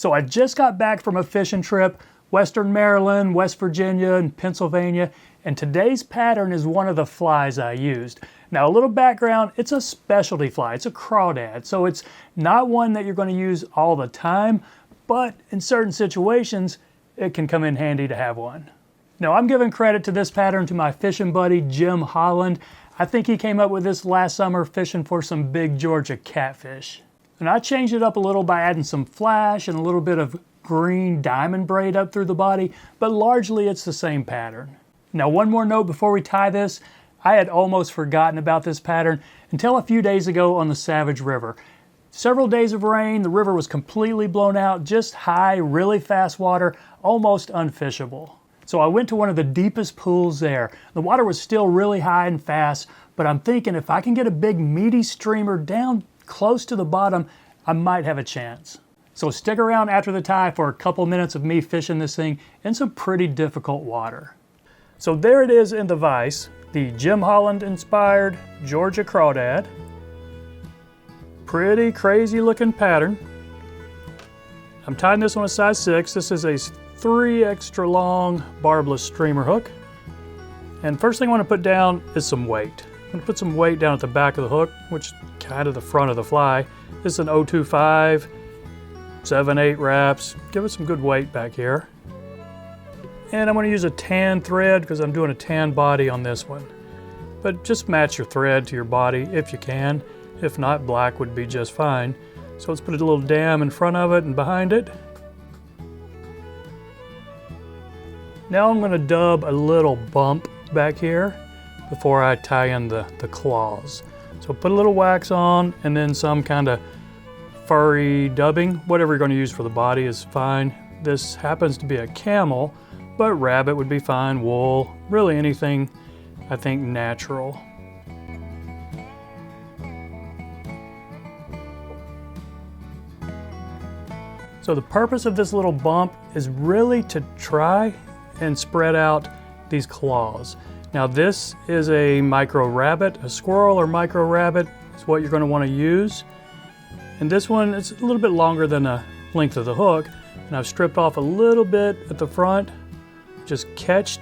So I just got back from a fishing trip, Western Maryland, West Virginia, and Pennsylvania, and today's pattern is one of the flies I used. Now a little background, it's a specialty fly, it's a crawdad, so it's not one that you're going to use all the time, but in certain situations, it can come in handy to have one. Now I'm giving credit to this pattern to my fishing buddy, Jim Holland. I think he came up with this last summer fishing for some big Georgia catfish. And I changed it up a little by adding some flash and a little bit of green diamond braid up through the body, but largely it's the same pattern. Now one more note before we tie this, I had almost forgotten about this pattern until a few days ago on the Savage River. Several days of rain, the river was completely blown out, just high, really fast water, almost unfishable. So I went to one of the deepest pools there. The water was still really high and fast, but I'm thinking if I can get a big meaty streamer down close to the bottom, I might have a chance. So stick around after the tie for a couple minutes of me fishing this thing in some pretty difficult water. So there it is in the vise, the Jim Holland inspired Georgia Crawdad. Pretty crazy looking pattern. I'm tying this on a size 6. This is a 3 extra long barbless streamer hook. And first thing I want to put down is some weight. I'm going to put some weight down at the back of the hook, which is kind of the front of the fly. This is an 025, 7/8 wraps. Give it some good weight back here. And I'm going to use a tan thread because I'm doing a tan body on this one. But just match your thread to your body if you can. If not, black would be just fine. So let's put a little dam in front of it and behind it. Now I'm going to dub a little bump back here before I tie in the claws. So put a little wax on and then some kind of furry dubbing. Whatever you're going to use for the body is fine. This happens to be a camel, but rabbit would be fine, wool, really anything I think natural. So the purpose of this little bump is really to try and spread out these claws. Now this is a micro rabbit, a squirrel or micro rabbit is what you're going to want to use. And this one is a little bit longer than the length of the hook, and I've stripped off a little bit at the front. Just catch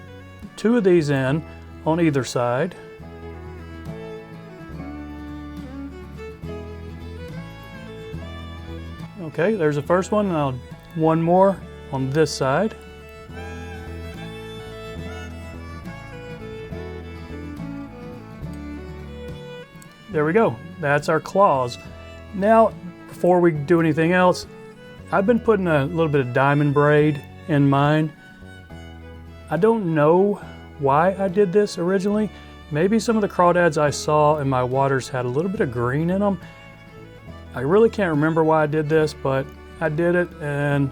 2 of these in on either side. Okay, there's the first one, and I'll one more on this side. There we go, that's our claws. Now, before we do anything else, I've been putting a little bit of diamond braid in mine. I don't know why I did this originally. Maybe some of the crawdads I saw in my waters had a little bit of green in them. I really can't remember why I did this, but I did it, and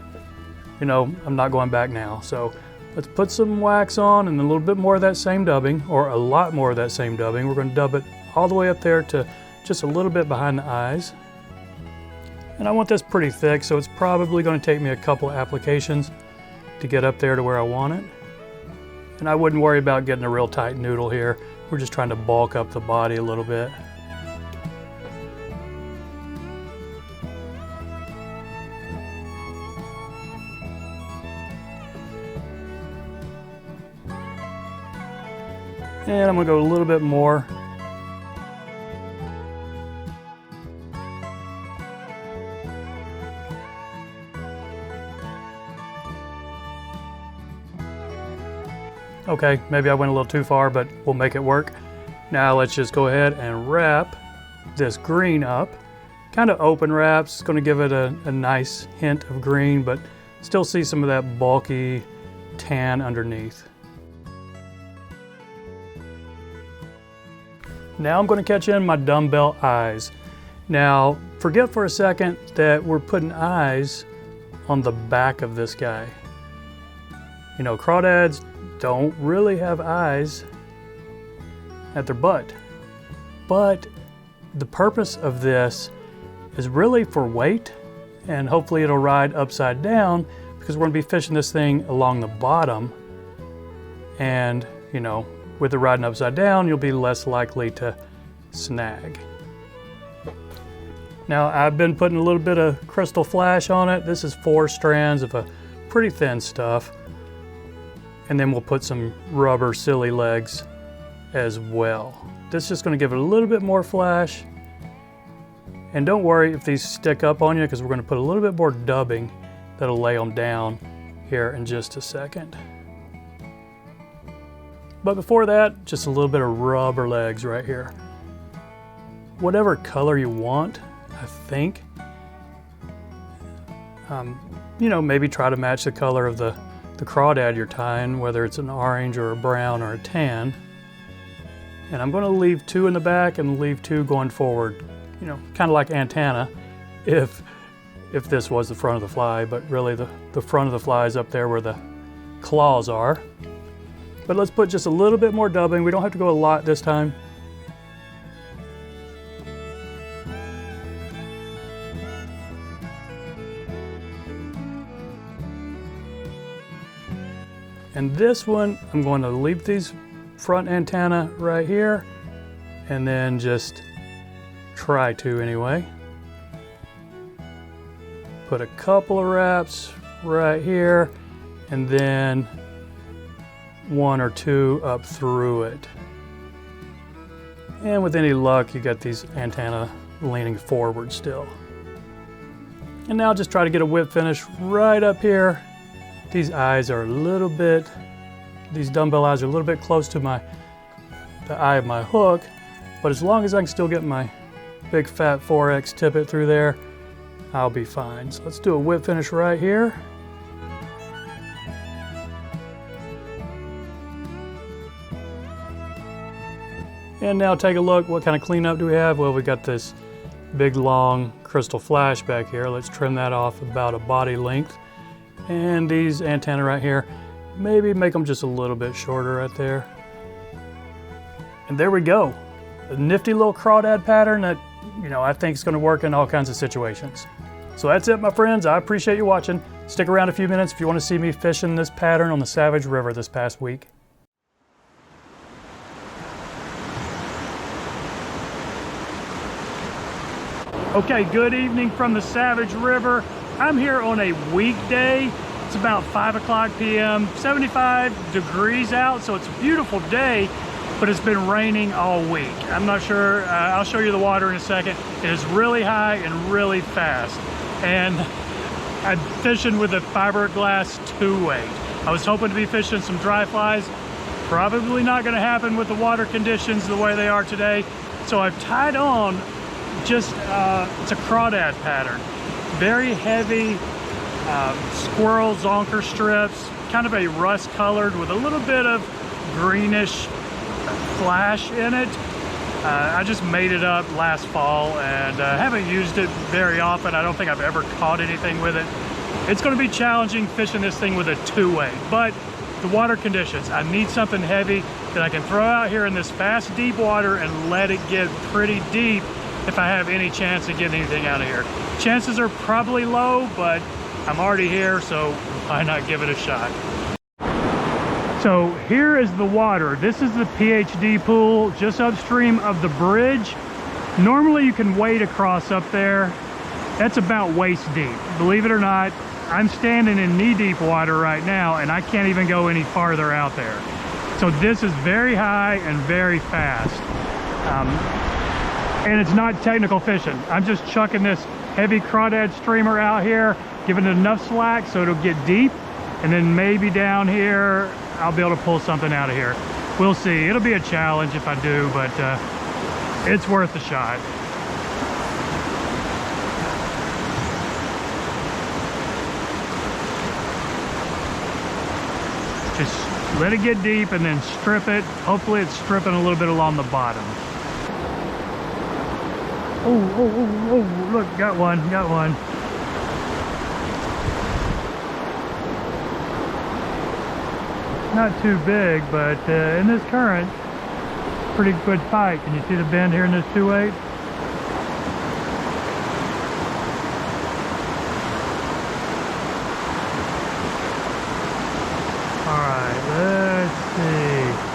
you know, I'm not going back now. So let's put some wax on and a little bit more of that same dubbing, or a lot more of that same dubbing. We're going to dub it all the way up there to just a little bit behind the eyes. And I want this pretty thick, so it's probably going to take me a couple of applications to get up there to where I want it. And I wouldn't worry about getting a real tight noodle here. We're just trying to bulk up the body a little bit. And I'm going to go a little bit more. Okay, maybe I went a little too far, but we'll make it work. Now let's just go ahead and wrap this green up. Kind of open wraps, it's going to give it a nice hint of green, but still see some of that bulky tan underneath. Now I'm going to catch in my Dumbell eyes. Now, forget for a second that we're putting eyes on the back of this guy. You know, crawdads don't really have eyes at their butt. But the purpose of this is really for weight, and hopefully it'll ride upside down because we're going to be fishing this thing along the bottom. And, you know, with it riding upside down, you'll be less likely to snag. Now I've been putting a little bit of crystal flash on it. This is 4 strands of a pretty thin stuff. And then we'll put some rubber silly legs as well. This is just going to give it a little bit more flash. And don't worry if these stick up on you, because we're going to put a little bit more dubbing that'll lay them down here in just a second. But before that, just a little bit of rubber legs right here. Whatever color you want, I think. You know, maybe try to match the color of the crawdad you're tying, whether it's an orange or a brown or a tan. And I'm going to leave 2 in the back and leave 2 going forward. You know, kind of like antenna, if this was the front of the fly, but really the front of the fly is up there where the claws are. But let's put just a little bit more dubbing. We don't have to go a lot this time. And this one, I'm going to leave these front antenna right here, and then just try to anyway. Put a couple of wraps right here, and then 1 or 2 up through it. And with any luck, you got these antenna leaning forward still. And now just try to get a whip finish right up here. These eyes are a little bit, these dumbbell eyes are a little bit close to the eye of my hook, but as long as I can still get my big fat 4X tippet through there, I'll be fine. So let's do a whip finish right here. And now take a look, what kind of cleanup do we have? Well, we got this big long crystal flash back here. Let's trim that off about a body length. And these antennae right here, maybe make them just a little bit shorter right there. And there we go. A nifty little crawdad pattern that, you know, I think is going to work in all kinds of situations. So that's it, my friends. I appreciate you watching. Stick around a few minutes if you want to see me fishing this pattern on the Savage River this past week. Okay, good evening from the Savage River. I'm here on a weekday. It's about 5 p.m., 75 degrees out, so it's a beautiful day, but it's been raining all week. I'm not sure, I'll show you the water in a second. It is really high and really fast. And I'm fishing with a fiberglass 2-weight. I was hoping to be fishing some dry flies. Probably not gonna happen with the water conditions the way they are today. So I've tied on just, it's a crawdad pattern. Very heavy squirrel zonker strips, kind of a rust colored with a little bit of greenish flash in it. I just made it up last fall and haven't used it very often. I don't think I've ever caught anything with it. It's going to be challenging fishing this thing with a 2-weight, but the water conditions, I need something heavy that I can throw out here in this fast, deep water and let it get pretty deep if I have any chance of getting anything out of here. Chances are probably low, but I'm already here, so why not give it a shot? So here is the water. This is the PhD pool just upstream of the bridge. Normally you can wade across up there. That's about waist deep. Believe it or not, I'm standing in knee-deep water right now and I can't even go any farther out there. So this is very high and very fast. And it's not technical fishing. I'm just chucking this heavy crawdad streamer out here, giving it enough slack so it'll get deep, and then maybe down here I'll be able to pull something out of here. We'll see. It'll be a challenge if I do, but it's worth a shot. Just let it get deep and then strip it. Hopefully it's stripping a little bit along the bottom. Oh, look, got one. Not too big, but in this current, pretty good fight. Can you see the bend here in this 2-weight? All right, let's see.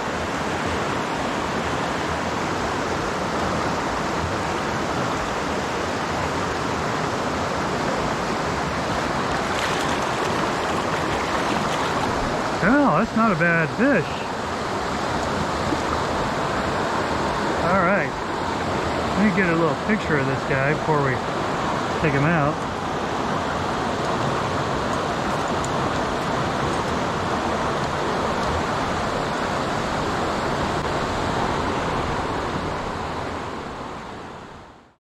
Oh, that's not a bad fish. All right. Let me get a little picture of this guy before we take him out.